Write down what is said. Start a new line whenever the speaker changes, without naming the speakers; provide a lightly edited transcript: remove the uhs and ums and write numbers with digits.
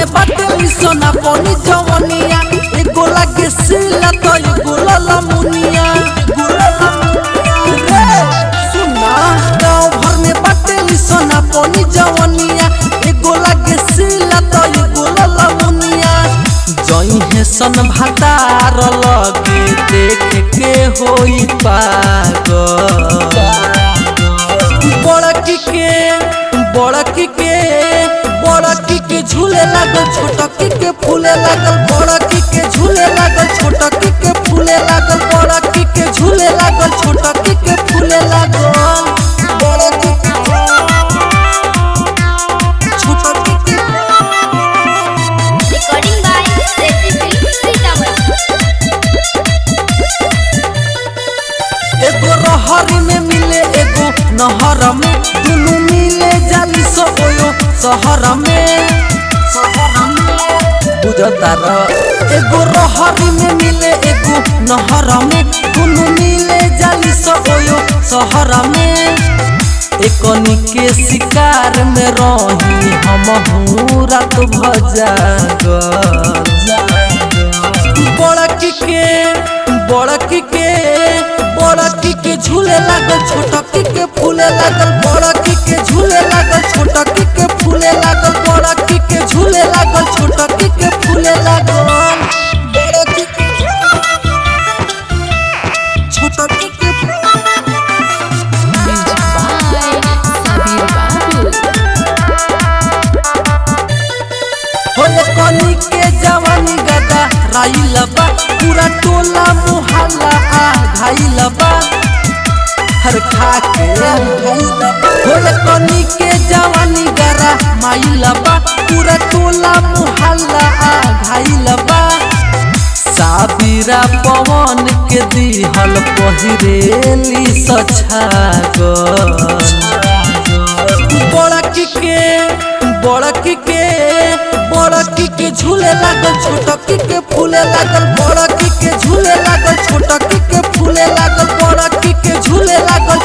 में बाटे सोना पानी जवनिया एगो लागे सिला तो एगो लला मुनिया सुना गाँव भर में बाटे सोना पानी जवनिया एगो लागे सिला तो एगो लला मुनिया जई है सन भातार लगे देख के होई पागल बड़की के झूले लागल छोटकी के फूले लागल बड़की के झूले लागल छोटकी के फूले लागल बड़की के झूले लागल छोटकी के फूले लागल बड़की के छोटकी के
रिकॉर्डिंग बाय सेफी सीतामढ़ी।
एगो रहरी में मिले एगो नहर में दुनु मिले जाली सो ओयो शहर में बुझता रह एगो रहरी में मिले एगो नहर में दुनु मिले जाली सो ओयो शहर में एकनी के शिकार में रही हम रात भजागल बड़की के झूले लागल छोटकी के फूले लागल बड़की के झूले लागल छोटकी के फूले लागल बड़की के झूले लागल छोटकी के फूले लागल बड़की के छोटकी के
म्यूजिक बाय सबीर बाबू।
होले कनी के जवानी गदा राइलबा पूरा टोला मोहल्ला आ घाइलबा हर खा के होले कनी के जवानी गरा माइलबा पूरा टोला मोहल्ला आ घाइलबा साबिरा पवन के दिहल पहिरेली सछागल बड़की के झूले लागल छोटकी के फूले लागल बड़की के झूले लागल छोटकी के फूले लागल बड़की के झूले लागल